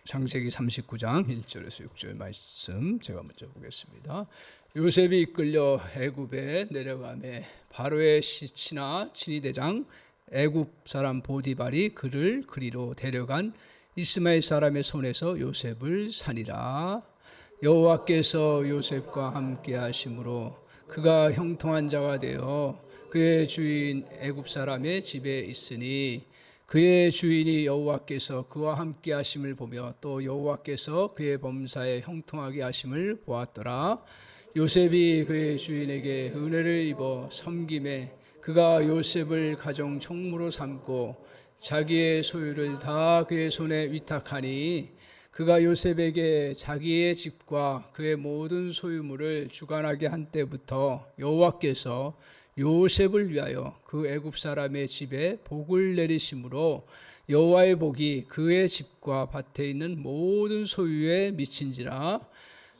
창세기 39장 1절에서 6절 말씀 제가 먼저 보겠습니다. 요셉이 이끌려 애굽에 내려가매 바로의 시치나 친위대장 애굽 사람 보디발이 그를 그리로 데려간 이스마엘 사람의 손에서 요셉을 산이라. 여호와께서 요셉과 함께 하심으로 그가 형통한 자가 되어 그의 주인 애굽 사람의 집에 있으니 그의 주인이 여호와께서 그와 함께 하심을 보며 또 여호와께서 그의 범사에 형통하게 하심을 보았더라. 요셉이 그의 주인에게 은혜를 입어 섬김에 그가 요셉을 가정 총무로 삼고 자기의 소유를 다 그의 손에 위탁하니 그가 요셉에게 자기의 집과 그의 모든 소유물을 주관하게 한 때부터 여호와께서 요셉을 위하여 그 애굽 사람의 집에 복을 내리심으로 여호와의 복이 그의 집과 밭에 있는 모든 소유에 미친지라.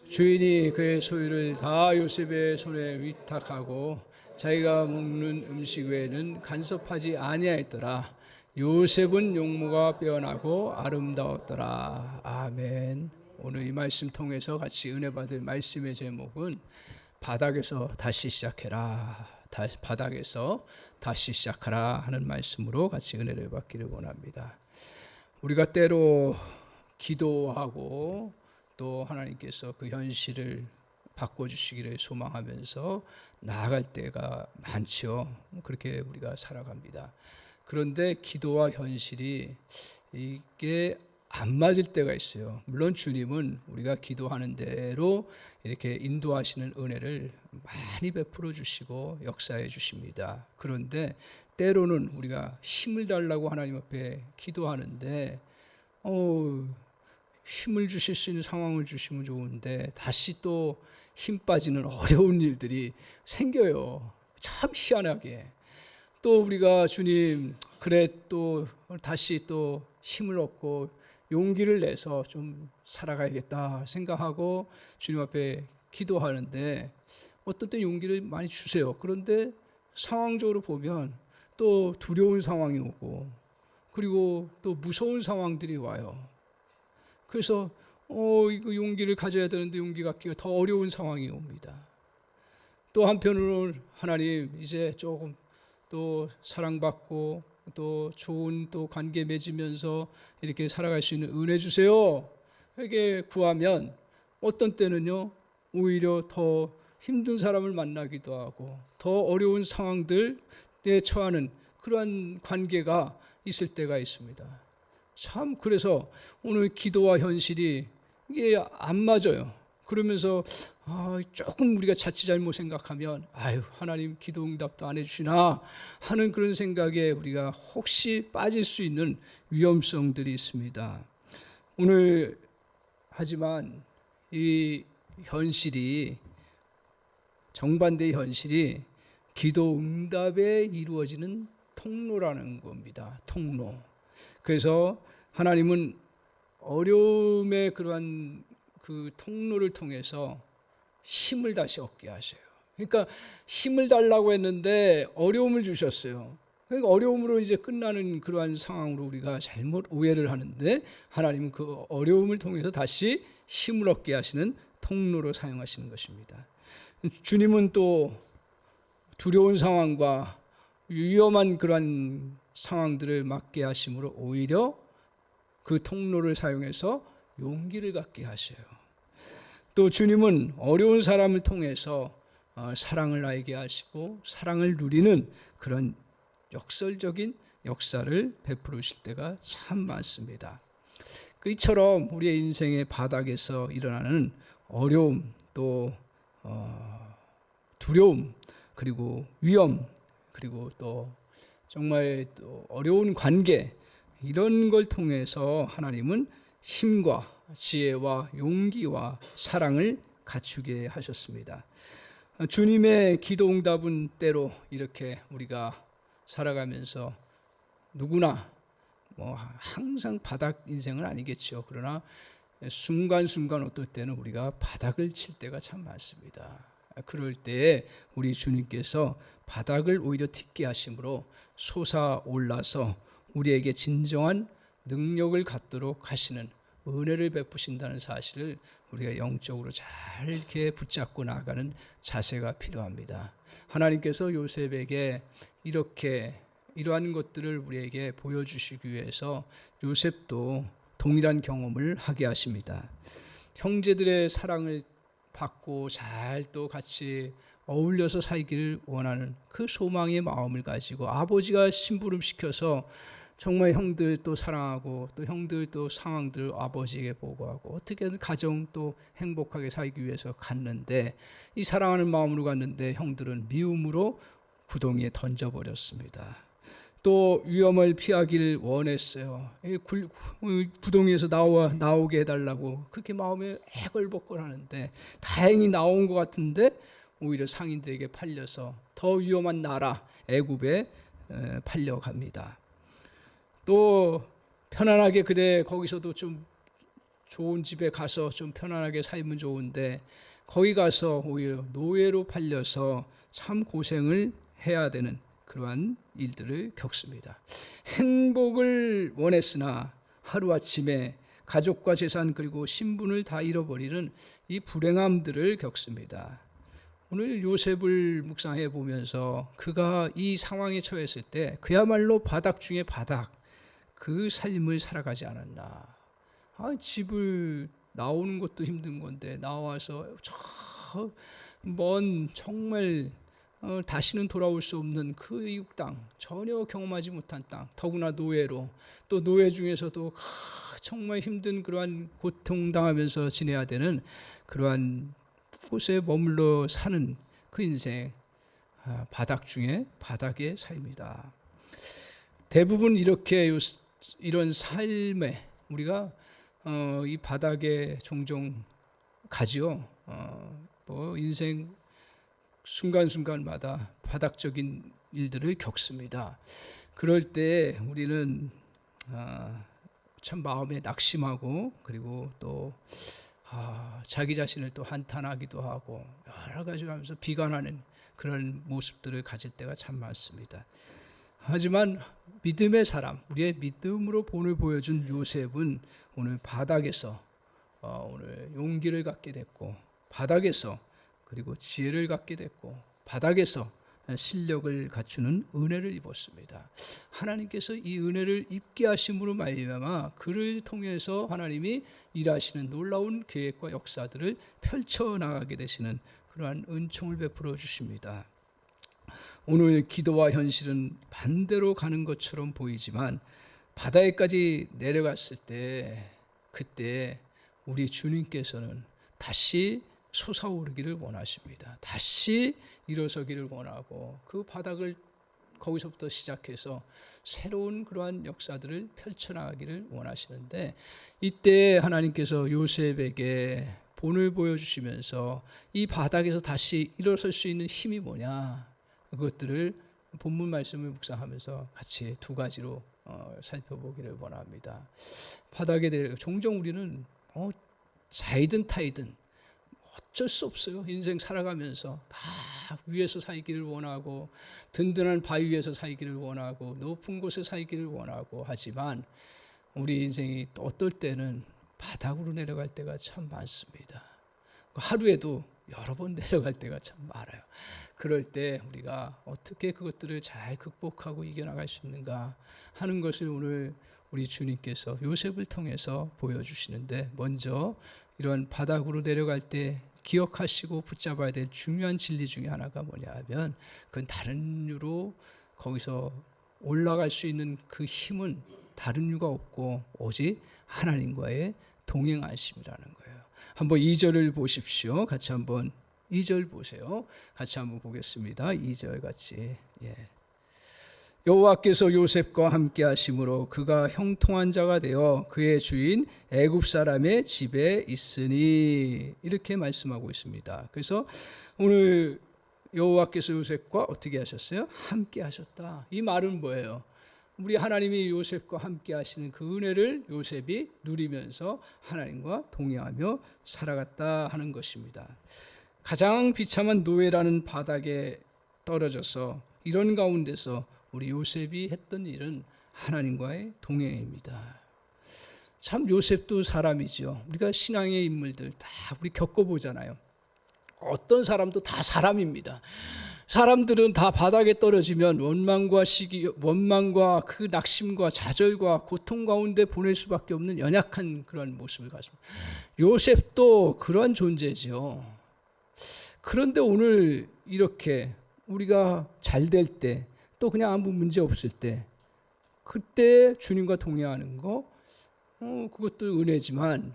주인이 그의 소유를 다 요셉의 손에 위탁하고 자기가 먹는 음식 외에는 간섭하지 아니하였더라. 요셉은 용모가 빼어나고 아름다웠더라. 아멘. 오늘 이 말씀 통해서 같이 은혜 받을 말씀의 제목은 바닥에서 다시 시작해라. 바닥에서 다시 시작하라 하는 말씀으로 같이 은혜를 받기를 원합니다. 우리가 때로 기도하고 또 하나님께서 그 현실을 바꿔주시기를 소망하면서 나아갈 때가 많죠. 그렇게 우리가 살아갑니다. 그런데 기도와 현실이 이게 안 맞을 때가 있어요. 물론 주님은 우리가 기도하는 대로 이렇게 인도하시는 은혜를 많이 베풀어 주시고 역사해 주십니다. 그런데 때로는 우리가 힘을 달라고 하나님 앞에 기도하는데 힘을 주실 수 있는 상황을 주시면 좋은데 다시 또 힘 빠지는 어려운 일들이 생겨요. 참 희한하게. 또 우리가 주님 그래 또 다시 또 힘을 얻고 용기를 내서 좀 살아가야겠다 생각하고 주님 앞에 기도하는데 어떤 때 용기를 많이 주세요. 그런데 상황적으로 보면 또 두려운 상황이 오고 그리고 또 무서운 상황들이 와요. 그래서 이거 용기를 가져야 되는데 용기 갖기가 더 어려운 상황이 옵니다. 또 한편으로는 하나님 이제 조금 또 사랑받고 또 좋은 또 관계 맺으면서 이렇게 살아갈 수 있는 은혜 주세요. 이렇게 구하면 어떤 때는요 오히려 더 힘든 사람을 만나기도 하고 더 어려운 상황들에 처하는 그러한 관계가 있을 때가 있습니다. 참 그래서 오늘 기도와 현실이 이게 안 맞아요. 그러면서 조금 우리가 자칫 잘못 생각하면 하나님 기도 응답도 안 해주시나 하는 그런 생각에 우리가 혹시 빠질 수 있는 위험성들이 있습니다. 오늘 하지만 이 현실이 정반대의 현실이 기도 응답에 이루어지는 통로라는 겁니다. 통로. 그래서 하나님은 어려움의 그러한 그 통로를 통해서 힘을 다시 얻게 하셔요. 그러니까 힘을 달라고 했는데 어려움을 주셨어요. 그러니까 어려움으로 이제 끝나는 그러한 상황으로 우리가 잘못 오해를 하는데 하나님은 그 어려움을 통해서 다시 힘을 얻게 하시는 통로로 사용하시는 것입니다. 주님은 또 두려운 상황과 위험한 그러한 상황들을 맞게 하심으로 오히려 그 통로를 사용해서 용기를 갖게 하셔요. 또 주님은 어려운 사람을 통해서 사랑을 나에게 하시고 사랑을 누리는 그런 역설적인 역사를 베풀으실 때가 참 많습니다. 이처럼 우리의 인생의 바닥에서 일어나는 어려움 또 두려움 그리고 위험 그리고 또 정말 또 어려운 관계 이런 걸 통해서 하나님은 힘과 지혜와 용기와 사랑을 갖추게 하셨습니다. 주님의 기도 응답은 때로 이렇게 우리가 살아가면서 누구나 항상 바닥 인생은 아니겠죠. 그러나 순간순간 어떨 때는 우리가 바닥을 칠 때가 참 많습니다. 그럴 때에 우리 주님께서 바닥을 오히려 딛게 하심으로 솟아올라서 우리에게 진정한 능력을 갖도록 하시는 은혜를 베푸신다는 사실을 우리가 영적으로 잘 이렇게 붙잡고 나가는 자세가 필요합니다. 하나님께서 요셉에게 이렇게 이러한 것들을 우리에게 보여주시기 위해서 요셉도 동일한 경험을 하게 하십니다. 형제들의 사랑을 받고 잘 또 같이 어울려서 살기를 원하는 그 소망의 마음을 가지고 아버지가 심부름시켜서 정말 형들 또 사랑하고 또 형들 또 상황들 아버지에게 보고하고 어떻게든 가정 또 행복하게 살기 위해서 갔는데 이 사랑하는 마음으로 갔는데 형들은 미움으로 구덩이에 던져버렸습니다. 또 위험을 피하기를 원했어요. 구덩이에서 나오게 해달라고 그렇게 마음에 애걸복걸하는데 다행히 나온 것 같은데 오히려 상인들에게 팔려서 더 위험한 나라 애굽에 팔려갑니다. 또 편안하게 그래 거기서도 좀 좋은 집에 가서 좀 편안하게 살면 좋은데 거기 가서 오히려 노예로 팔려서 참 고생을 해야 되는 그러한 일들을 겪습니다. 행복을 원했으나 하루아침에 가족과 재산 그리고 신분을 다 잃어버리는 이 불행함들을 겪습니다. 오늘 요셉을 묵상해 보면서 그가 이 상황에 처했을 때 그야말로 바닥 중에 바닥 그 삶을 살아가지 않았나. 집을 나오는 것도 힘든 건데 나와서 저 먼 정말 다시는 돌아올 수 없는 그 이국 땅, 전혀 경험하지 못한 땅, 더구나 노예로, 또 노예 중에서도 정말 힘든 그러한 고통당하면서 지내야 되는 그러한 곳에 머물러 사는 그 인생, 바닥 중에 바닥의 삶이다. 대부분 이런 삶에 우리가 이 바닥에 종종 가지요. 뭐 인생 순간순간마다 바닥적인 일들을 겪습니다. 그럴 때 우리는 참 마음에 낙심하고 그리고 또 자기 자신을 또 한탄하기도 하고 여러 가지 하면서 비관하는 그런 모습들을 가질 때가 참 많습니다. 하지만 믿음의 사람, 우리의 믿음으로 본을 보여준 요셉은 오늘 바닥에서 오늘 용기를 갖게 됐고 바닥에서 그리고 지혜를 갖게 됐고 바닥에서 실력을 갖추는 은혜를 입었습니다. 하나님께서 이 은혜를 입게 하심으로 말미암아 그를 통해서 하나님이 일하시는 놀라운 계획과 역사들을 펼쳐나가게 되시는 그러한 은총을 베풀어 주십니다. 오늘 기도와 현실은 반대로 가는 것처럼 보이지만 바다에까지 내려갔을 때 그때 우리 주님께서는 다시 솟아오르기를 원하십니다. 다시 일어서기를 원하고 그 바닥을 거기서부터 시작해서 새로운 그러한 역사들을 펼쳐나가기를 원하시는데 이때 하나님께서 요셉에게 본을 보여주시면서 이 바닥에서 다시 일어설 수 있는 힘이 뭐냐 그것들을 본문 말씀을 묵상하면서 같이 두 가지로 살펴보기를 원합니다. 바닥에 대해 종종 우리는 자이든 타이든 어쩔 수 없어요. 인생 살아가면서 다 위에서 살기를 원하고 든든한 바위 위에서 살기를 원하고 높은 곳에 살기를 원하고 하지만 우리 인생이 또 어떨 때는 바닥으로 내려갈 때가 참 많습니다. 하루에도 여러 번 내려갈 때가 참 많아요. 그럴 때 우리가 어떻게 그것들을 잘 극복하고 이겨나갈 수 있는가 하는 것을 오늘 우리 주님께서 요셉을 통해서 보여주시는데 먼저 이러한 바닥으로 내려갈 때 기억하시고 붙잡아야 될 중요한 진리 중에 하나가 뭐냐 하면 그건 다른 이유로 거기서 올라갈 수 있는 그 힘은 다른 이유가 없고 오직 하나님과의 동행하심이라는 거예요. 한번 2절을 보십시오. 같이 한번 2절 보세요. 같이 한번 보겠습니다. 2절 같이. 여호와께서 요셉과 함께 하심으로 그가 형통한 자가 되어 그의 주인 애굽 사람의 집에 있으니 이렇게 말씀하고 있습니다. 그래서 오늘 여호와께서 요셉과 어떻게 하셨어요? 함께 하셨다. 이 말은 뭐예요? 우리 하나님이 요셉과 함께 하시는 그 은혜를 요셉이 누리면서 하나님과 동행하며 살아갔다 하는 것입니다. 가장 비참한 노예라는 바닥에 떨어져서 이런 가운데서 우리 요셉이 했던 일은 하나님과의 동행입니다. 참 요셉도 사람이죠. 우리가 신앙의 인물들 다 우리 겪어보잖아요. 어떤 사람도 다 사람입니다. 사람들은 다 바닥에 떨어지면 원망과 시기, 원망과 그 낙심과 좌절과 고통 가운데 보낼 수밖에 없는 연약한 그런 모습을 가집니다. 요셉도 그런 존재죠. 그런데 오늘 이렇게 우리가 잘 될 때, 또 그냥 아무 문제 없을 때, 그때 주님과 동행하는 거, 그것도 은혜지만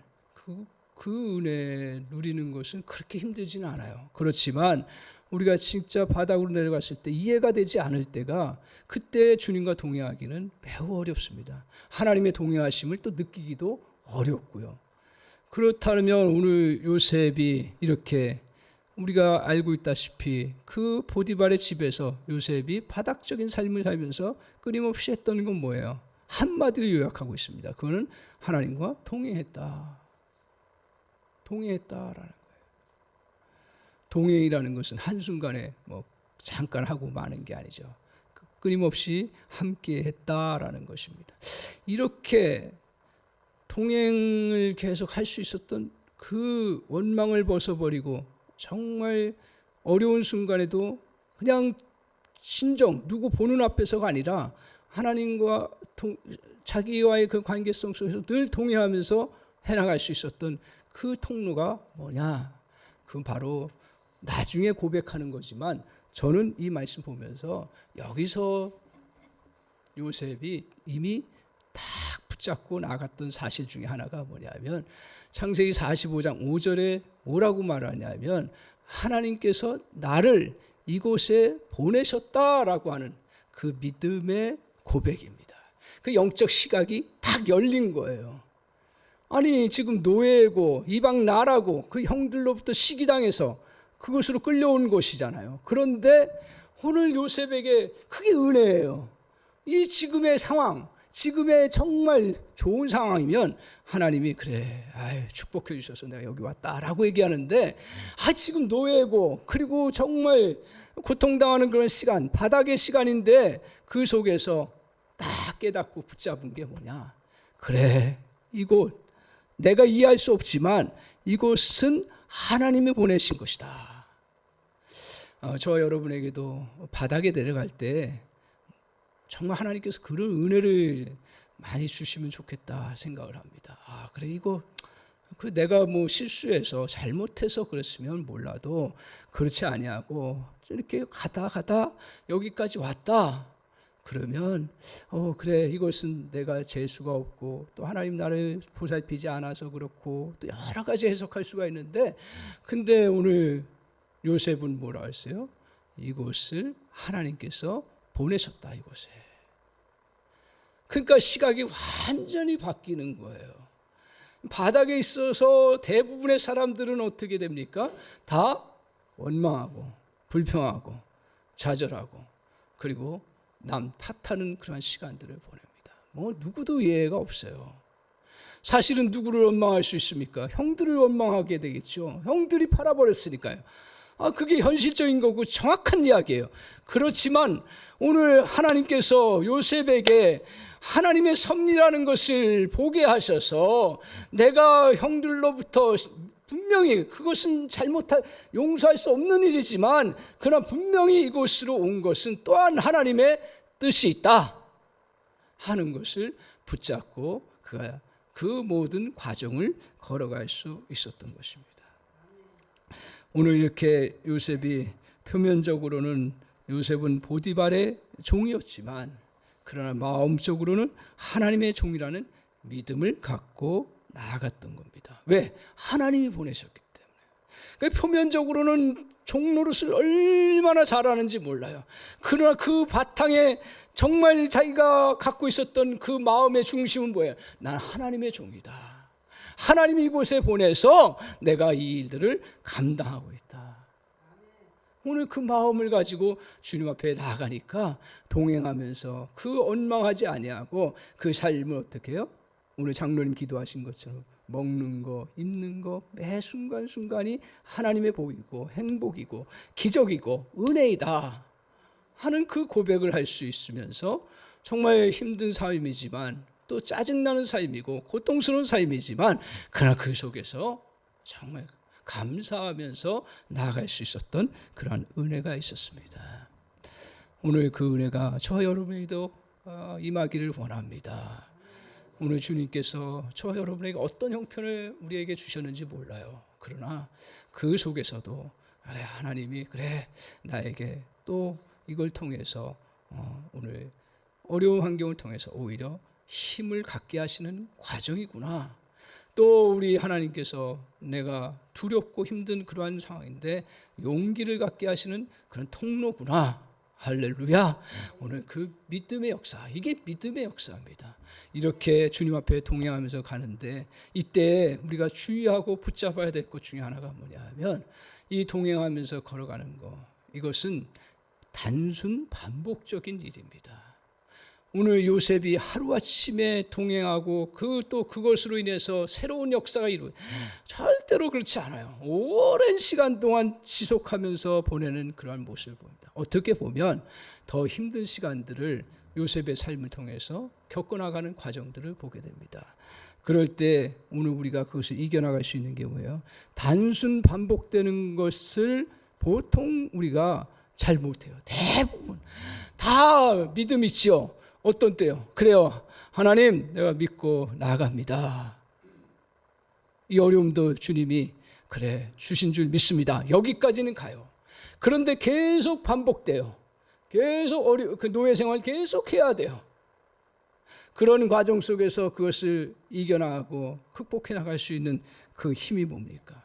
그 은혜 누리는 것은 그렇게 힘들지는 않아요. 그렇지만 우리가 진짜 바닥으로 내려갔을 때 이해가 되지 않을 때가, 그때 주님과 동행하기는 매우 어렵습니다. 하나님의 동행하심을 또 느끼기도 어렵고요. 그렇다면 오늘 요셉이 이렇게 우리가 알고 있다시피 그 보디발의 집에서 요셉이 바닥적인 삶을 살면서 끊임없이 했던 건 뭐예요? 한마디로 요약하고 있습니다. 그거는 하나님과 동행했다. 동행했다라는 거예요. 동행이라는 것은 한순간에 뭐 잠깐 하고 마는 게 아니죠. 끊임없이 함께 했다라는 것입니다. 이렇게 동행을 계속 할 수 있었던 그 원망을 벗어버리고 정말 어려운 순간에도 그냥 신정, 누구 보는 앞에서가 아니라 하나님과 자기와의 그 관계성 속에서 늘 동행하면서 해나갈 수 있었던 그 통로가 뭐냐? 그건 바로 나중에 고백하는 거지만, 저는 이 말씀 보면서 여기서 요셉이 이미 딱 붙잡고 나갔던 사실 중에 하나가 뭐냐면, 창세기 45장 5절에 뭐라고 말하냐면, 하나님께서 나를 이곳에 보내셨다라고 하는 그 믿음의 고백입니다. 그 영적 시각이 딱 열린 거예요. 아니 지금 노예고 이방 나라고 그 형들로부터 시기당해서 그곳으로 끌려온 곳이잖아요. 그런데 오늘 요셉에게 그게 은혜예요. 이 지금의 상황, 지금의 정말 좋은 상황이면 하나님이 그래, 축복해 주셔서 내가 여기 왔다라고 얘기하는데, 지금 노예고 그리고 정말 고통당하는 그런 시간, 바닥의 시간인데 그 속에서 딱 깨닫고 붙잡은 게 뭐냐? 그래, 이곳 내가 이해할 수 없지만 이곳은 하나님이 보내신 것이다. 저와 여러분에게도 바닥에 내려갈 때 정말 하나님께서 그런 은혜를 많이 주시면 좋겠다 생각을 합니다. 그래, 이거 내가 뭐 실수해서 잘못해서 그랬으면 몰라도 그렇지 아니하고 이렇게 가다 여기까지 왔다. 그러면 그래, 이것은 내가 재수가 없고 또 하나님 나를 보살피지 않아서 그렇고 또 여러 가지 해석할 수가 있는데, 근데 오늘 요셉은 뭐라 했어요? 이곳을 하나님께서 보내셨다, 이곳에. 그러니까 시각이 완전히 바뀌는 거예요. 바닥에 있어서 대부분의 사람들은 어떻게 됩니까? 다 원망하고 불평하고 좌절하고 그리고 남 탓하는 그런 시간들을 보냅니다. 뭐 누구도 이해가 없어요. 사실은 누구를 원망할 수 있습니까? 형들을 원망하게 되겠죠. 형들이 팔아버렸으니까요. 그게 현실적인 거고 정확한 이야기예요. 그렇지만 오늘 하나님께서 요셉에게 하나님의 섭리라는 것을 보게 하셔서, 내가 형들로부터 분명히 그것은 용서할 수 없는 일이지만 그러나 분명히 이곳으로 온 것은 또한 하나님의 뜻이 있다 하는 것을 붙잡고 그가 그 모든 과정을 걸어갈 수 있었던 것입니다. 오늘 이렇게 요셉이 표면적으로는 요셉은 보디발의 종이었지만 그러나 마음적으로는 하나님의 종이라는 믿음을 갖고 나아갔던 겁니다. 왜? 하나님이 보내셨기 때문에. 그러니까 표면적으로는 종노릇을 얼마나 잘하는지 몰라요. 그러나 그 바탕에 정말 자기가 갖고 있었던 그 마음의 중심은 뭐예요? 난 하나님의 종이다. 하나님이 이곳에 보내서 내가 이 일들을 감당하고 있다. 오늘 그 마음을 가지고 주님 앞에 나아가니까 동행하면서 그 원망하지 아니하고 그 삶을 어떻게 해요? 오늘 장로님 기도하신 것처럼 먹는 거, 입는 거, 매 순간순간이 하나님의 복이고 행복이고 기적이고 은혜이다 하는 그 고백을 할 수 있으면서 정말 힘든 삶이지만 또 짜증나는 삶이고 고통스러운 삶이지만 그러나 그 속에서 정말 감사하면서 나아갈 수 있었던 그러한 은혜가 있었습니다. 오늘 그 은혜가 저 여러분에게도 임하기를 원합니다. 오늘 주님께서 저 여러분에게 어떤 형편을 우리에게 주셨는지 몰라요. 그러나 그 속에서도 그래, 하나님이 그래 나에게 또 이걸 통해서 오늘 어려운 환경을 통해서 오히려 힘을 갖게 하시는 과정이구나. 또 우리 하나님께서 내가 두렵고 힘든 그러한 상황인데 용기를 갖게 하시는 그런 통로구나. 할렐루야. 오늘 그 믿음의 역사, 이게 믿음의 역사입니다. 이렇게 주님 앞에 동행하면서 가는데 이때 우리가 주의하고 붙잡아야 될 것 중에 하나가 뭐냐 하면 이 동행하면서 걸어가는 거, 이것은 단순 반복적인 일입니다. 오늘 요셉이 하루아침에 동행하고 또 그것으로 인해서 새로운 역사가 절대로 그렇지 않아요. 오랜 시간 동안 지속하면서 보내는 그러한 모습을 봅니다. 어떻게 보면 더 힘든 시간들을 요셉의 삶을 통해서 겪어나가는 과정들을 보게 됩니다. 그럴 때 오늘 우리가 그것을 이겨나갈 수 있는 게 뭐예요? 단순 반복되는 것을 보통 우리가 잘 못해요. 대부분 다 믿음 있지요. 어떤 때요? 그래요. 하나님 내가 믿고 나아갑니다. 이 어려움도 주님이 그래 주신 줄 믿습니다. 여기까지는 가요. 그런데 계속 반복돼요. 계속 그 노예 생활 계속 해야 돼요. 그런 과정 속에서 그것을 이겨나가고 극복해 나갈 수 있는 그 힘이 뭡니까?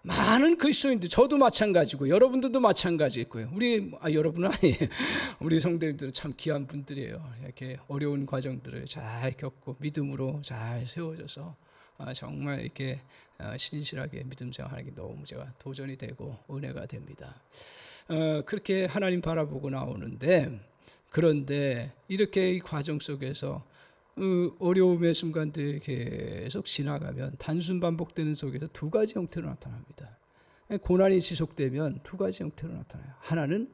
많은 그리스도인들, 저도 마찬가지고 여러분들도 마찬가지고요. 여러분은 아니에요. 우리 성도님들은 참 귀한 분들이에요. 이렇게 어려운 과정들을 잘 겪고 믿음으로 잘 세워져서 정말 이렇게 신실하게 믿음 생활하는 게 너무 제가 도전이 되고 은혜가 됩니다. 그렇게 하나님 바라보고 나오는데, 그런데 이렇게 이 과정 속에서 어려움의 순간들이 계속 지나가면 단순 반복되는 속에서 두 가지 형태로 나타납니다. 고난이 지속되면 두 가지 형태로 나타나요. 하나는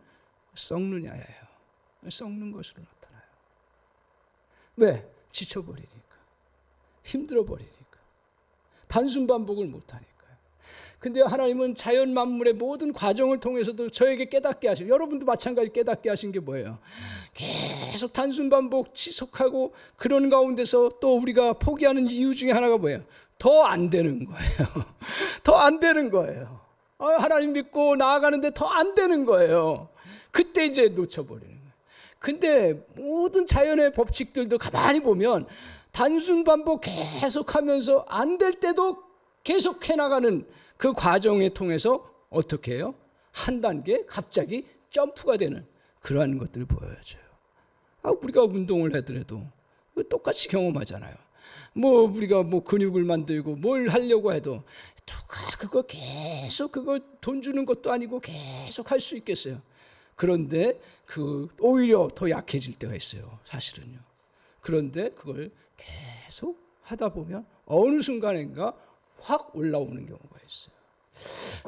썩느냐예요. 썩는 것으로 나타나요. 왜? 지쳐버리니까, 힘들어버리니까, 단순 반복을 못하니까요. 근데 하나님은 자연 만물의 모든 과정을 통해서도 저에게 깨닫게 하시고, 여러분도 마찬가지 깨닫게 하신 게 뭐예요? 계속 단순 반복 지속하고 그런 가운데서 또 우리가 포기하는 이유 중에 하나가 뭐예요? 더 안 되는 거예요. 더 안 되는 거예요. 하나님 믿고 나아가는데 더 안 되는 거예요. 그때 이제 놓쳐버리는 거예요. 근데 모든 자연의 법칙들도 가만히 보면 단순 반복 계속하면서 안 될 때도 계속 해나가는 그 과정을 통해서 어떻게 해요? 한 단계 갑자기 점프가 되는 그러한 것들을 보여줘요. 우리가 운동을 하더라도 똑같이 경험하잖아요. 우리가 근육을 만들고 뭘 하려고 해도 누가 그거 계속 돈 주는 것도 아니고 계속 할 수 있겠어요. 그런데 오히려 더 약해질 때가 있어요. 사실은요. 그런데 그걸 계속 하다 보면 어느 순간인가 확 올라오는 경우가 있어요.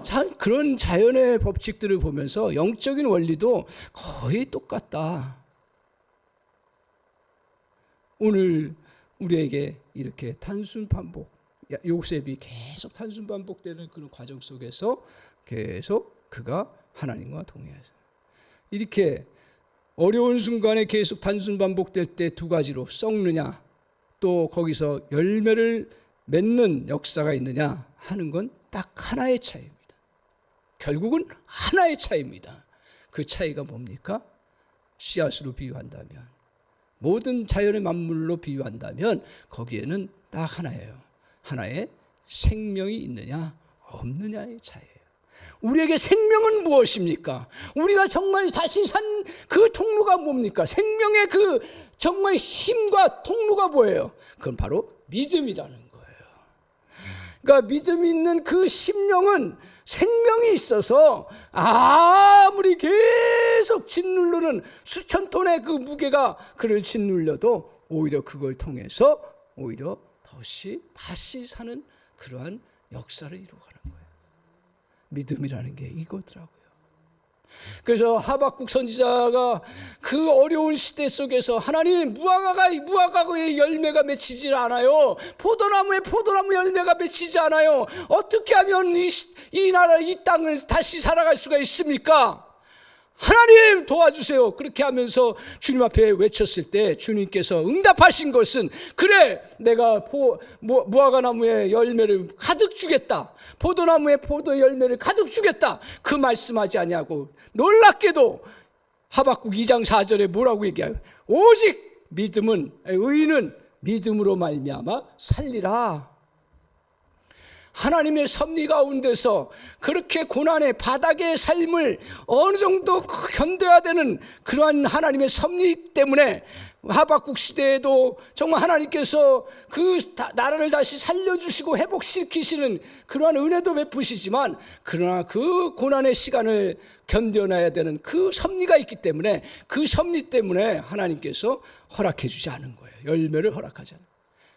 참 그런 자연의 법칙들을 보면서 영적인 원리도 거의 똑같다. 오늘 우리에게 이렇게 단순 반복, 요셉이 계속 단순 반복되는 그런 과정 속에서 계속 그가 하나님과 동행해서 이렇게 어려운 순간에 계속 단순 반복될 때 두 가지로 썩느냐, 또 거기서 열매를 맺는 역사가 있느냐 하는 건 딱 하나의 차이입니다. 결국은 하나의 차이입니다. 그 차이가 뭡니까? 씨앗으로 비유한다면, 모든 자연의 만물로 비유한다면 거기에는 딱 하나예요. 하나의 생명이 있느냐 없느냐의 차이예요. 우리에게 생명은 무엇입니까? 우리가 정말 다시 산 그 통로가 뭡니까? 생명의 그 정말 힘과 통로가 뭐예요? 그건 바로 믿음이라는 거예요. 그러니까 믿음 있는 그 심령은 생명이 있어서 아무리 계속 짓누르는 수천 톤의 그 무게가 그를 짓눌려도 오히려 그걸 통해서 오히려 다시 사는 그러한 역사를 이루어가는 거예요. 믿음이라는 게 이거더라고요. 그래서 하박국 선지자가 그 어려운 시대 속에서 하나님, 무화과의 열매가 맺히지 않아요. 포도나무에 포도나무 열매가 맺히지 않아요. 어떻게 하면 이 나라, 이 땅을 다시 살아갈 수가 있습니까? 하나님 도와주세요. 그렇게 하면서 주님 앞에 외쳤을 때 주님께서 응답하신 것은, 그래, 내가 무화과나무의 열매를 가득 주겠다, 포도나무의 포도 열매를 가득 주겠다, 그 말씀하지 아니하고 놀랍게도 하박국 2장 4절에 뭐라고 얘기해요? 오직 의인은 믿음으로 말미암아 살리라. 하나님의 섭리 가운데서 그렇게 고난의 바닥의 삶을 어느 정도 견뎌야 되는 그러한 하나님의 섭리 때문에 하박국 시대에도 정말 하나님께서 그 나라를 다시 살려주시고 회복시키시는 그러한 은혜도 베푸시지만, 그러나 그 고난의 시간을 견뎌내야 되는 그 섭리가 있기 때문에, 그 섭리 때문에 하나님께서 허락해 주지 않은 거예요. 열매를 허락하지 않은 거예요.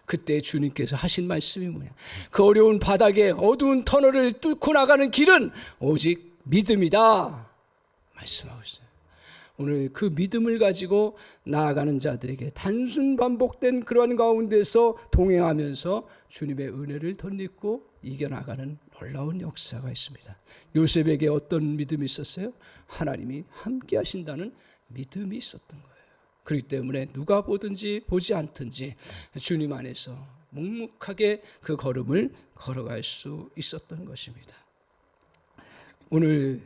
그때 주님께서 하신 말씀이 뭐냐? 그 어려운 바닥에 어두운 터널을 뚫고 나가는 길은 오직 믿음이다 말씀하고 있어요. 오늘 그 믿음을 가지고 나아가는 자들에게 단순 반복된 그러한 가운데서 동행하면서 주님의 은혜를 덧입고 이겨나가는 놀라운 역사가 있습니다. 요셉에게 어떤 믿음이 있었어요? 하나님이 함께 하신다는 믿음이 있었던 거예요. 그렇기 때문에 누가 보든지 보지 않든지 주님 안에서 묵묵하게 그 걸음을 걸어갈 수 있었던 것입니다. 오늘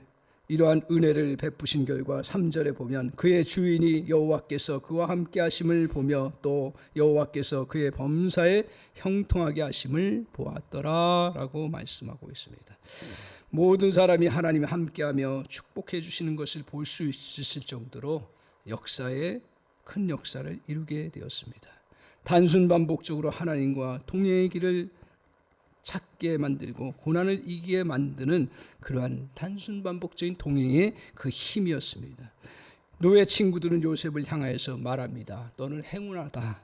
이러한 은혜를 베푸신 결과 3절에 보면, 그의 주인이 여호와께서 그와 함께 하심을 보며 또 여호와께서 그의 범사에 형통하게 하심을 보았더라 라고 말씀하고 있습니다. 모든 사람이 하나님이 함께하며 축복해 주시는 것을 볼 수 있을 정도로 역사에 큰 역사를 이루게 되었습니다. 단순 반복적으로 하나님과 동행의 길을 찾게 만들고 고난을 이기게 만드는 그러한 단순 반복적인 동행의 그 힘이었습니다. 노예 친구들은 요셉을 향하여서 말합니다. 너는 행운하다.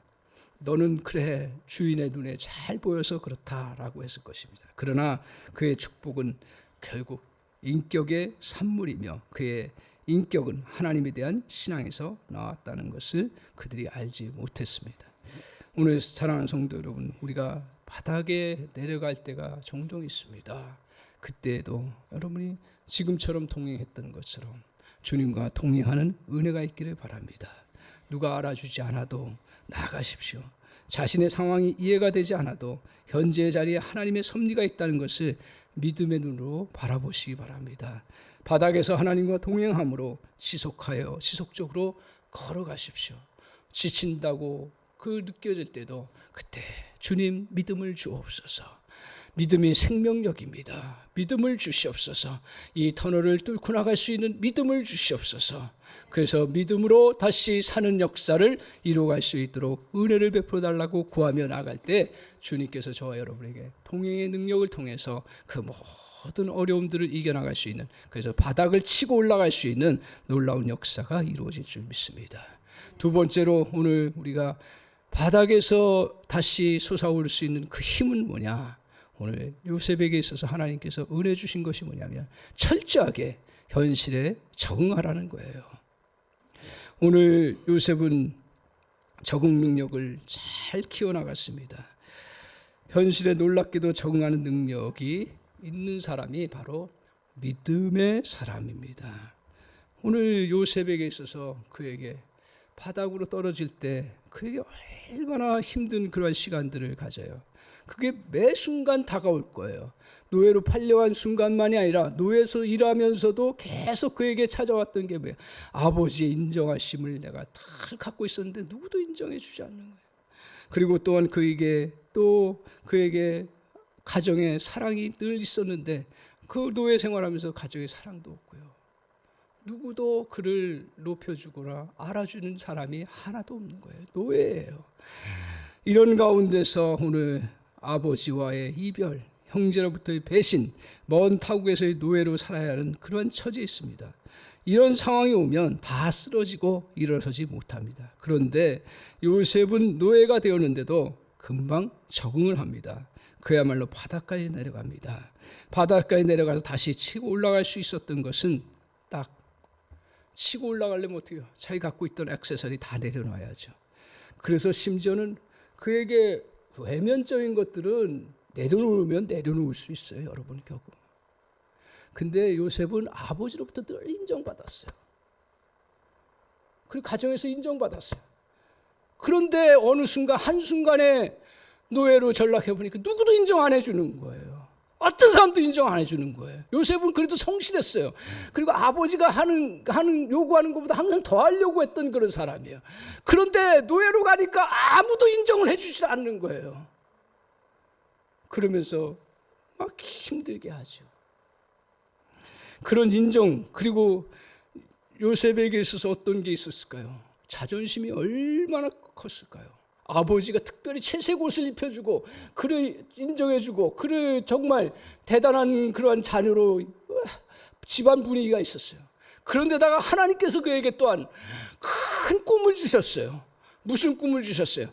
너는 그래 주인의 눈에 잘 보여서 그렇다라고 했을 것입니다. 그러나 그의 축복은 결국 인격의 산물이며 그의 인격은 하나님에 대한 신앙에서 나왔다는 것을 그들이 알지 못했습니다. 오늘 사랑하는 성도 여러분, 우리가 바닥에 내려갈 때가 종종 있습니다. 그때에도 여러분이 지금처럼 동행했던 것처럼 주님과 동행하는 은혜가 있기를 바랍니다. 누가 알아주지 않아도 나아가십시오. 자신의 상황이 이해가 되지 않아도 현재의 자리에 하나님의 섭리가 있다는 것을 믿음의 눈으로 바라보시기 바랍니다. 바닥에서 하나님과 동행함으로 지속적으로 걸어가십시오. 지친다고 느껴질 때도 그때 주님 믿음을 주옵소서. 믿음이 생명력입니다. 믿음을 주시옵소서. 이 터널을 뚫고 나갈 수 있는 믿음을 주시옵소서. 그래서 믿음으로 다시 사는 역사를 이루어갈 수 있도록 은혜를 베풀어 달라고 구하며 나갈 때 주님께서 저와 여러분에게 동행의 능력을 통해서 그 모든 어려움들을 이겨나갈 수 있는, 그래서 바닥을 치고 올라갈 수 있는 놀라운 역사가 이루어질 줄 믿습니다. 두 번째로 오늘 우리가 바닥에서 다시 솟아오를 수 있는 그 힘은 뭐냐? 오늘 요셉에게 있어서 하나님께서 은혜 주신 것이 뭐냐면 철저하게 현실에 적응하라는 거예요. 오늘 요셉은 적응 능력을 잘 키워나갔습니다. 현실에 놀랍게도 적응하는 능력이 있는 사람이 바로 믿음의 사람입니다. 오늘 요셉에게 있어서 그에게 바닥으로 떨어질 때 그에게 얼마나 힘든 그런 시간들을 가져요. 그게 매 순간 다가올 거예요. 노예로 팔려간 순간만이 아니라 노예에서 일하면서도 계속 그에게 찾아왔던 게 뭐예요? 아버지의 인정하심을 내가 다 갖고 있었는데 누구도 인정해 주지 않는 거예요. 그리고 또한 그에게 가정의 사랑이 늘 있었는데 그 노예 생활하면서 가정의 사랑도 없고요. 누구도 그를 높여주거나 알아주는 사람이 하나도 없는 거예요. 노예예요. 이런 가운데서 오늘 아버지와의 이별, 형제로부터의 배신, 먼 타국에서의 노예로 살아야 하는 그런 처지에 있습니다. 이런 상황이 오면 다 쓰러지고 일어서지 못합니다. 그런데 요셉은 노예가 되었는데도 금방 적응을 합니다. 그야말로 바닥까지 내려갑니다. 바닥까지 내려가서 다시 치고 올라갈 수 있었던 것은 딱 치고 올라가려면 어떻게 해요? 자기 갖고 있던 액세서리 다 내려놔야죠. 그래서 심지어는 그에게 외면적인 것들은 내려놓으면 내려놓을 수 있어요, 여러분 결국. 근데 요셉은 아버지로부터 늘 인정받았어요. 그리고 가정에서 인정받았어요. 그런데 어느 순간 한순간에 노예로 전락해 보니까 누구도 인정 안 해주는 거예요. 어떤 사람도 인정 안 해주는 거예요. 요셉은 그래도 성실했어요. 그리고 아버지가 요구하는 것보다 항상 더 하려고 했던 그런 사람이에요. 그런데 노예로 가니까 아무도 인정을 해주지 않는 거예요. 그러면서 막 힘들게 하죠. 그런 인정, 그리고 요셉에게 있어서 어떤 게 있었을까요? 자존심이 얼마나 컸을까요? 아버지가 특별히 채색 옷을 입혀주고 그를 인정해주고 그를 정말 대단한 그러한 자녀로 집안 분위기가 있었어요. 그런데다가 하나님께서 그에게 또한 큰 꿈을 주셨어요. 무슨 꿈을 주셨어요?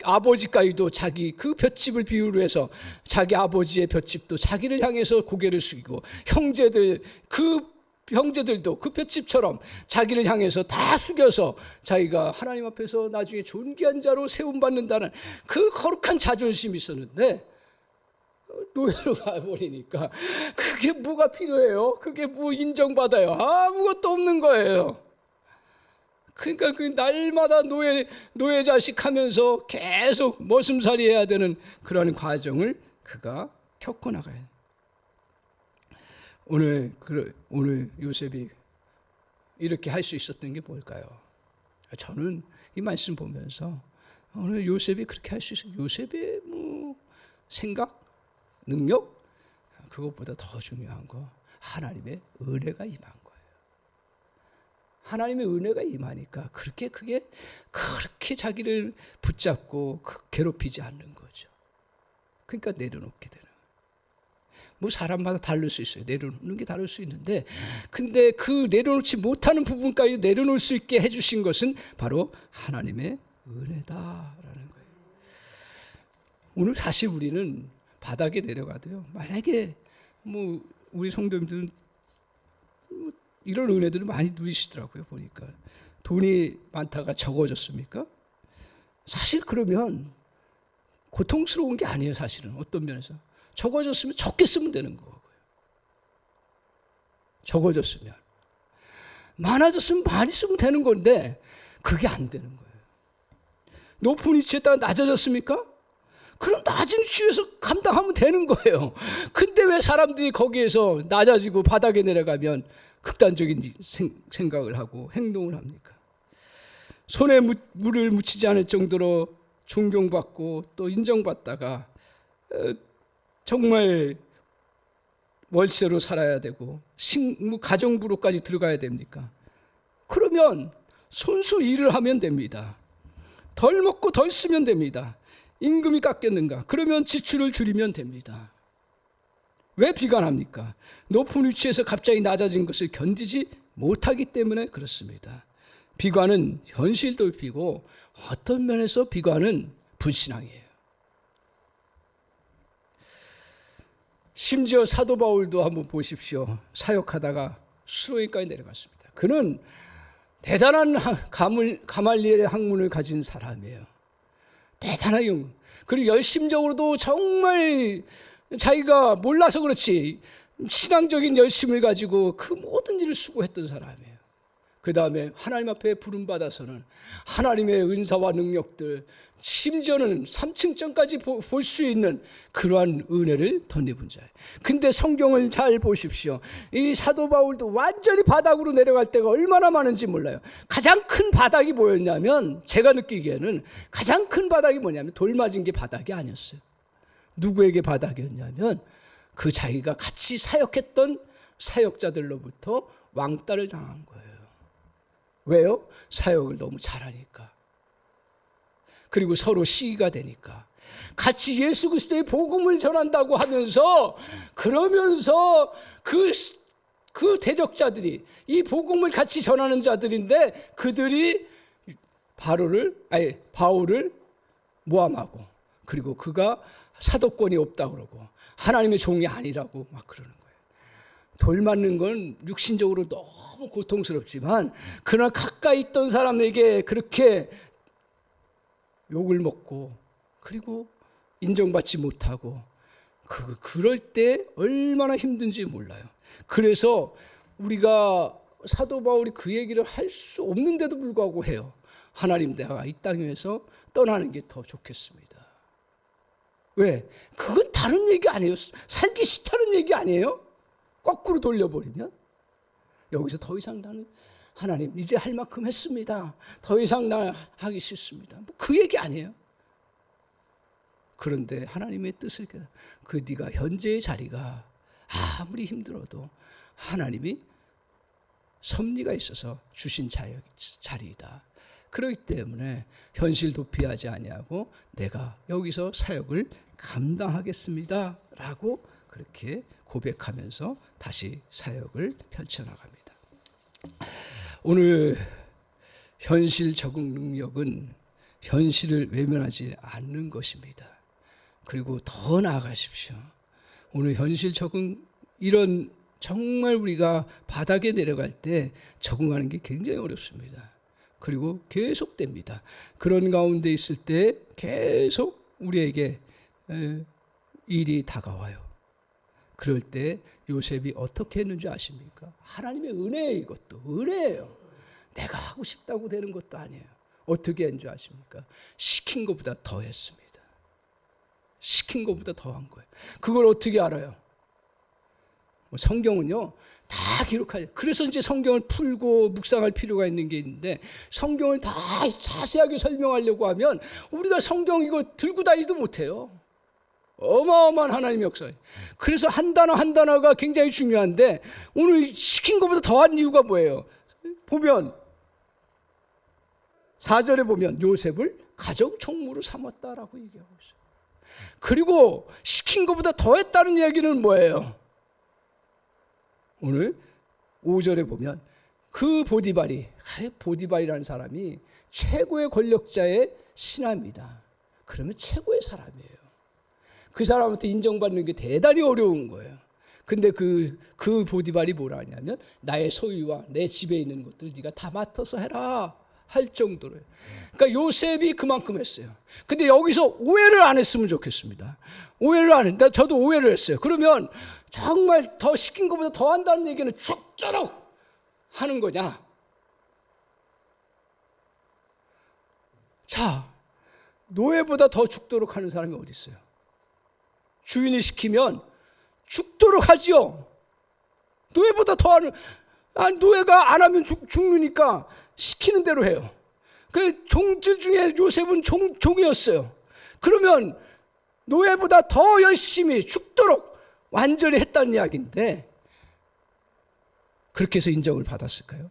아버지까지도 자기 그 볏짚을 비유로 해서 자기 아버지의 볏짚도 자기를 향해서 고개를 숙이고 형제들도 그 볏짚처럼 자기를 향해서 다 숙여서 자기가 하나님 앞에서 나중에 존귀한 자로 세움받는다는 그 거룩한 자존심이 있었는데 노예로 가버리니까 그게 뭐가 필요해요? 그게 뭐 인정받아요? 아무것도 없는 거예요. 그러니까 그 날마다 노예 자식 하면서 계속 머슴살이 해야 되는 그런 과정을 그가 겪어 나가요. 오늘 요셉이 이렇게 할 수 있었던 게 뭘까요? 저는 이 말씀 보면서 오늘 요셉이 그렇게 할 수 있어요. 요셉의 생각, 능력, 그것보다 더 중요한 거 하나님의 은혜가 임한 거예요. 하나님의 은혜가 임하니까 그게 그렇게 자기를 붙잡고 괴롭히지 않는 거죠. 그러니까 내려놓게 되는 거예요. 사람마다 다를 수 있어요. 내려놓는 게 다를 수 있는데, 근데 그 내려놓지 못하는 부분까지 내려놓을 수 있게 해주신 것은 바로 하나님의 은혜다라는 거예요. 오늘 사실 우리는 바닥에 내려가도요, 만약에 우리 성도님들은 이런 은혜들을 많이 누리시더라고요. 보니까 돈이 많다가 적어졌습니까? 사실 그러면 고통스러운 게 아니에요. 사실은 어떤 면에서 적어졌으면 적게 쓰면 되는 거고요. 적어졌으면 많아졌으면 많이 쓰면 되는 건데 그게 안 되는 거예요. 높은 위치에다가 낮아졌습니까? 그럼 낮은 위치에서 감당하면 되는 거예요. 근데 왜 사람들이 거기에서 낮아지고 바닥에 내려가면 극단적인 생각을 하고 행동을 합니까? 손에 물을 묻히지 않을 정도로 존경받고 또 인정받다가 정말 월세로 살아야 되고 가정부로까지 들어가야 됩니까? 그러면 손수 일을 하면 됩니다. 덜 먹고 덜 쓰면 됩니다. 임금이 깎였는가? 그러면 지출을 줄이면 됩니다. 왜 비관합니까? 높은 위치에서 갑자기 낮아진 것을 견디지 못하기 때문에 그렇습니다. 비관은 현실 돌피고 어떤 면에서 비관은 불신앙이에요. 심지어 사도 바울도 한번 보십시오. 사역하다가 수로에까지 내려갔습니다. 그는 대단한 가말리엘의 학문을 가진 사람이에요. 대단하게. 그리고 열심적으로도 정말 자기가 몰라서 그렇지 신앙적인 열심을 가지고 그 모든 일을 수고했던 사람이에요. 그 다음에 하나님 앞에 부름받아서는 하나님의 은사와 능력들, 심지어는 3층전까지 볼 수 있는 그러한 은혜를 덧입은 자예요. 근데 성경을 잘 보십시오. 이 사도 바울도 완전히 바닥으로 내려갈 때가 얼마나 많은지 몰라요. 가장 큰 바닥이 뭐였냐면, 제가 느끼기에는 가장 큰 바닥이 뭐냐면 돌 맞은 게 바닥이 아니었어요. 누구에게 바닥이었냐면 그 자기가 같이 사역했던 사역자들로부터 왕따를 당한 거예요. 왜요? 사역을 너무 잘하니까. 그리고 서로 시기가 되니까. 같이 예수 그리스도의 복음을 전한다고 하면서, 그러면서 그 대적자들이 이 복음을 같이 전하는 자들인데 그들이 바울을 모함하고, 그리고 그가 사도권이 없다고 그러고 하나님의 종이 아니라고 막 그러는 거예요. 돌 맞는 건 육신적으로 너무 고통스럽지만 그러나 가까이 있던 사람에게 그렇게 욕을 먹고 그리고 인정받지 못하고 그럴 때 얼마나 힘든지 몰라요. 그래서 우리가 사도 바울이 그 얘기를 할 수 없는데도 불구하고 해요. 하나님, 내가 이 땅에서 떠나는 게 더 좋겠습니다. 왜? 그건 다른 얘기 아니에요. 살기 싫다는 얘기 아니에요. 거꾸로 돌려버리면 여기서 더 이상 나는 하나님 이제 할 만큼 했습니다. 더 이상 나 하기 싫습니다. 그 얘기 아니에요. 그런데 하나님의 뜻을 그 네가 현재의 자리가 아무리 힘들어도 하나님이 섭리가 있어서 주신 자리이다. 그렇기 때문에 현실 도피하지 아니하고 내가 여기서 사역을 감당하겠습니다 라고 그렇게 고백하면서 다시 사역을 펼쳐나갑니다. 오늘 현실 적응 능력은 현실을 외면하지 않는 것입니다. 그리고 더 나아가십시오. 오늘 현실 적응, 이런 정말 우리가 바닥에 내려갈 때 적응하는 게 굉장히 어렵습니다. 그리고 계속됩니다. 그런 가운데 있을 때 계속 우리에게 일이 다가와요. 그럴 때 요셉이 어떻게 했는지 아십니까? 하나님의 은혜예요. 이것도 은혜예요. 내가 하고 싶다고 되는 것도 아니에요. 어떻게 했는지 아십니까? 시킨 것보다 더 했습니다. 시킨 것보다 더 한 거예요. 그걸 어떻게 알아요? 성경은요 다 기록하죠. 그래서 이제 성경을 풀고 묵상할 필요가 있는 게 있는데, 성경을 다 자세하게 설명하려고 하면 우리가 성경 이거 들고 다니지도 못해요. 어마어마한 하나님의 역사예요. 그래서 한 단어 한 단어가 굉장히 중요한데, 오늘 시킨 것보다 더한 이유가 뭐예요? 보면 4절에 보면 요셉을 가족 총무로 삼았다라고 얘기하고 있어요. 그리고 시킨 것보다 더했다는 얘기는 뭐예요? 오늘 5절에 보면 그 보디발이라는 사람이 최고의 권력자의 신하입니다. 그러면 최고의 사람이에요. 그 사람한테 인정받는 게 대단히 어려운 거예요. 근데 그 보디발이 뭐라 하냐면 나의 소유와 내 집에 있는 것들 네가 다 맡아서 해라 할 정도로. 그러니까 요셉이 그만큼 했어요. 근데 여기서 오해를 안 했으면 좋겠습니다. 오해를 안 했다. 저도 오해를 했어요. 그러면 정말 더 시킨 것보다 더 한다는 얘기는 죽도록 하는 거냐? 자, 노예보다 더 죽도록 하는 사람이 어디 있어요? 주인이 시키면 죽도록 하지요. 노예보다 더 하는, 노예가 안 하면 죽으니까 시키는 대로 해요. 그 종들 중에 요셉은 종이었어요. 그러면 노예보다 더 열심히 죽도록 완전히 했다는 이야기인데, 그렇게 해서 인정을 받았을까요?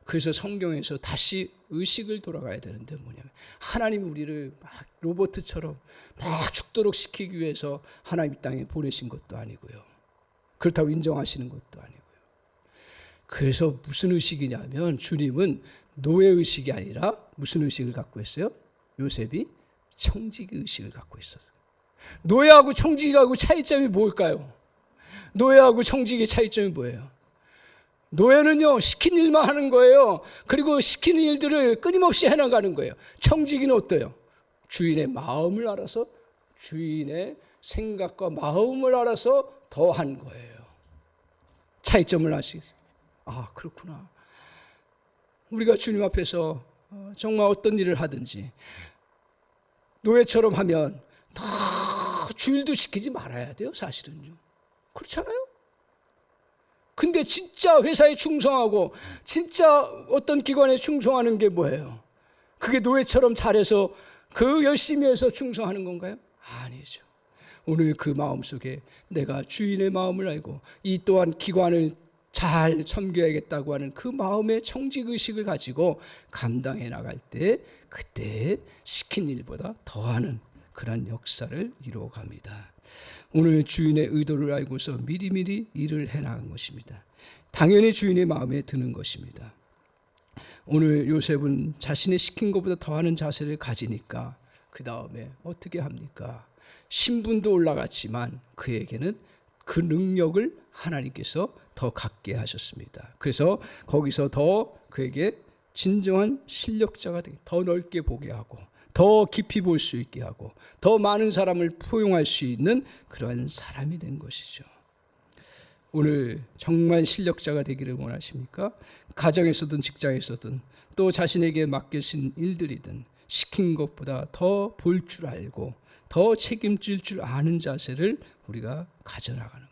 그래서 성경에서 다시 의식을 돌아가야 되는데 뭐냐면, 하나님이 우리를 막 로봇처럼 막 죽도록 시키기 위해서 하나님 이 땅에 보내신 것도 아니고요. 그렇다고 인정하시는 것도 아니고요. 그래서 무슨 의식이냐면, 주님은 노예 의식이 아니라 무슨 의식을 갖고 있어요? 요셉이 청지기 의식을 갖고 있어요. 노예하고 청지기하고 차이점이 뭘까요? 노예하고 청지기의 차이점이 뭐예요? 노예는요 시킨 일만 하는 거예요. 그리고 시키는 일들을 끊임없이 해나가는 거예요. 청지기는 어때요? 주인의 마음을 알아서, 주인의 생각과 마음을 알아서 더 한 거예요. 차이점을 아시겠어요? 아, 그렇구나. 우리가 주님 앞에서 정말 어떤 일을 하든지 노예처럼 하면 다 주일도 시키지 말아야 돼요, 사실은요. 그렇잖아요? 근데 진짜 회사에 충성하고 진짜 어떤 기관에 충성하는 게 뭐예요? 그게 노예처럼 잘해서 그 열심히 해서 충성하는 건가요? 아니죠. 오늘 그 마음속에 내가 주인의 마음을 알고 이 또한 기관을 잘 섬겨야겠다고 하는 그 마음의 청직의식을 가지고 감당해 나갈 때, 그때 시킨 일보다 더하는 그런 역사를 이루어갑니다. 오늘 주인의 의도를 알고서 미리미리 일을 해나간 것입니다. 당연히 주인의 마음에 드는 것입니다. 오늘 요셉은 자신의 시킨 것보다 더하는 자세를 가지니까 그 다음에 어떻게 합니까? 신분도 올라갔지만 그에게는 그 능력을 하나님께서 더 갖게 하셨습니다. 그래서 거기서 더 그에게 진정한 실력자가 되게 더 넓게 보게 하고 더 깊이 볼 수 있게 하고 더 많은 사람을 포용할 수 있는 그러한 사람이 된 것이죠. 오늘 정말 실력자가 되기를 원하십니까? 가정에서든 직장에서든 또 자신에게 맡겨진 일들이든 시킨 것보다 더 볼 줄 알고 더 책임질 줄 아는 자세를 우리가 가져나가는 것.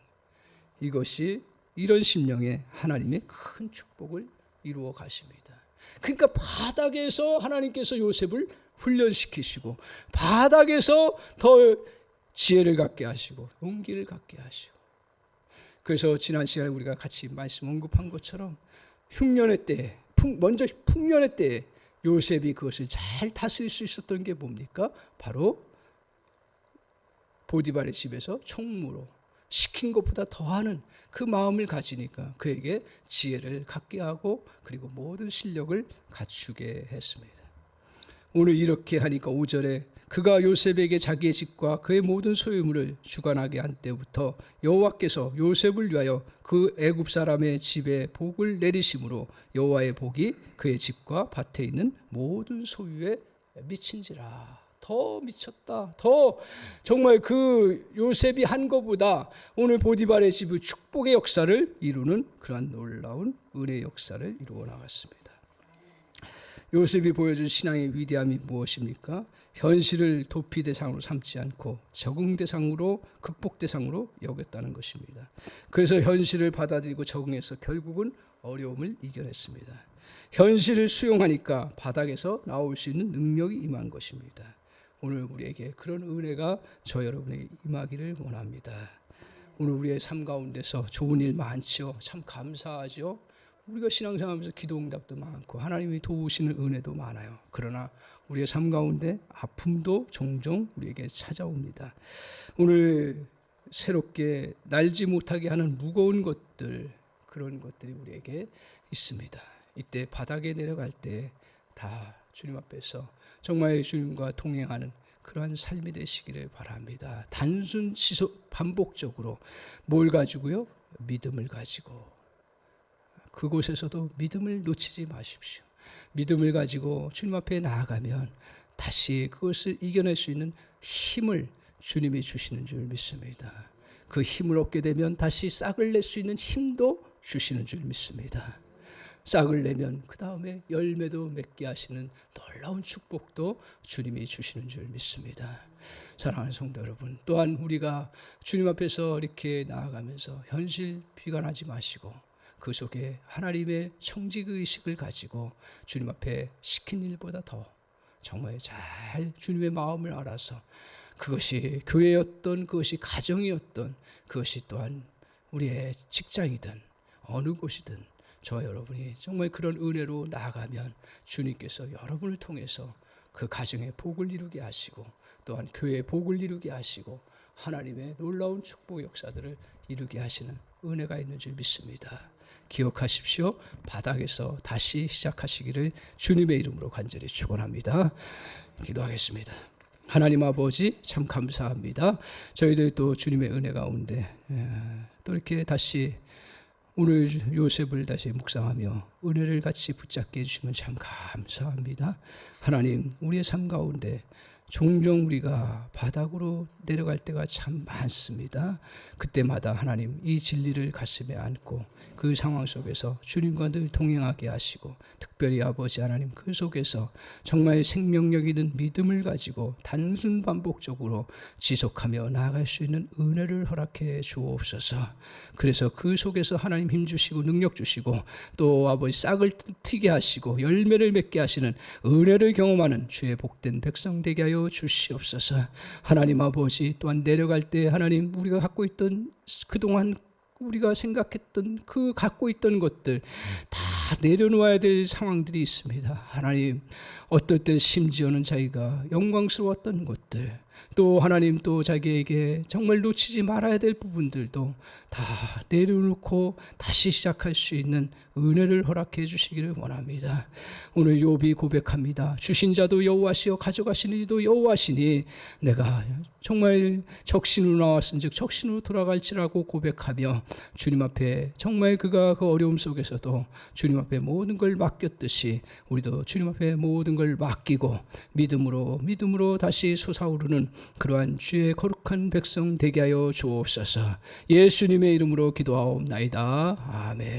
이것이 이런 심령에 하나님의 큰 축복을 이루어 가십니다. 그러니까 바닥에서 하나님께서 요셉을 훈련시키시고 바닥에서 더 지혜를 갖게 하시고 용기를 갖게 하시고, 그래서 지난 시간에 우리가 같이 말씀 언급한 것처럼 흉년의 때에 먼저 풍년의 때에 요셉이 그것을 잘 다스릴 수 있었던 게 뭡니까? 바로 보디발의 집에서 총무로 시킨 것보다 더하는 그 마음을 가지니까 그에게 지혜를 갖게 하고 그리고 모든 실력을 갖추게 했습니다. 오늘 이렇게 하니까 5절에 그가 요셉에게 자기의 집과 그의 모든 소유물을 주관하게 한 때부터 여호와께서 요셉을 위하여 그 애굽 사람의 집에 복을 내리심으로 여호와의 복이 그의 집과 밭에 있는 모든 소유에 미친지라. 더 미쳤다. 더 정말 그 요셉이 한 것보다 오늘 보디발의 집의 축복의 역사를 이루는 그러한 놀라운 은혜의 역사를 이루어 나갔습니다. 요셉이 보여준 신앙의 위대함이 무엇입니까? 현실을 도피 대상으로 삼지 않고 적응 대상으로, 극복 대상으로 여겼다는 것입니다. 그래서 현실을 받아들이고 적응해서 결국은 어려움을 이겨냈습니다. 현실을 수용하니까 바닥에서 나올 수 있는 능력이 임한 것입니다. 오늘 우리에게 그런 은혜가 저 여러분에게 임하기를 원합니다. 오늘 우리의 삶 가운데서 좋은 일 많죠. 참 감사하죠. 우리가 신앙생활하면서 기도 응답도 많고 하나님이 도우시는 은혜도 많아요. 그러나 우리의 삶 가운데 아픔도 종종 우리에게 찾아옵니다. 오늘 새롭게 날지 못하게 하는 무거운 것들, 그런 것들이 우리에게 있습니다. 이때 바닥에 내려갈 때 다 주님 앞에서 정말 주님과 동행하는 그러한 삶이 되시기를 바랍니다. 단순 지속 반복적으로 뭘 가지고요? 믿음을 가지고, 그곳에서도 믿음을 놓치지 마십시오. 믿음을 가지고 주님 앞에 나아가면 다시 그것을 이겨낼 수 있는 힘을 주님이 주시는 줄 믿습니다. 그 힘을 얻게 되면 다시 싹을 낼 수 있는 힘도 주시는 줄 믿습니다. 싹을 내면 그 다음에 열매도 맺게 하시는 놀라운 축복도 주님이 주시는 줄 믿습니다. 사랑하는 성도 여러분, 또한 우리가 주님 앞에서 이렇게 나아가면서 현실 비관하지 마시고 그 속에 하나님의 청지의식을 가지고 주님 앞에 시킨 일보다 더 정말 잘 주님의 마음을 알아서, 그것이 교회였던, 그것이 가정이었던, 그것이 또한 우리의 직장이든 어느 곳이든 저와 여러분이 정말 그런 은혜로 나아가면 주님께서 여러분을 통해서 그 가정의 복을 이루게 하시고 또한 교회의 복을 이루게 하시고 하나님의 놀라운 축복 역사들을 이루게 하시는 은혜가 있는 줄 믿습니다. 기억하십시오. 바닥에서 다시 시작하시기를 주님의 이름으로 간절히 축원합니다. 기도하겠습니다. 하나님 아버지, 참 감사합니다. 저희들 또 주님의 은혜 가운데 또 이렇게 다시 오늘 요셉을 다시 묵상하며 은혜를 같이 붙잡게 해주시면 참 감사합니다. 하나님, 우리의 삶 가운데 종종 우리가 바닥으로 내려갈 때가 참 많습니다. 그때마다 하나님 이 진리를 가슴에 안고 그 상황 속에서 주님과 늘 동행하게 하시고, 특별히 아버지 하나님 그 속에서 정말 생명력 있는 믿음을 가지고 단순 반복적으로 지속하며 나아갈 수 있는 은혜를 허락해 주옵소서. 그래서 그 속에서 하나님 힘 주시고 능력 주시고 또 아버지 싹을 트게 하시고 열매를 맺게 하시는 은혜를 경험하는 주의 복된 백성 되게 하여 주시옵소서. 하나님 아버지, 또한 내려갈 때 하나님 우리가 갖고 있던 그동안 우리가 생각했던 그 갖고 있던 것들 다 내려놓아야 될 상황들이 있습니다. 하나님, 어떨 때 심지어는 자기가 영광스러웠던 것들, 또 하나님 또 자기에게 정말 놓치지 말아야 될 부분들도 다 내려놓고 다시 시작할 수 있는 은혜를 허락해 주시기를 원합니다. 오늘 욥이 고백합니다. 주신 자도 여호와시요 가져가시는 이도 여호와시니 내가 정말 적신으로 나왔은즉 적신으로 돌아갈지라고 고백하며 주님 앞에 정말 그가 그 어려움 속에서도 주님 앞에 모든 걸 맡겼듯이 우리도 주님 앞에 모든 걸 맡기고 믿음으로 다시 솟아오르는 그러한 주의 거룩한 백성 되게 하여 주옵소서. 예수님의 이름으로 기도하옵나이다. 아멘.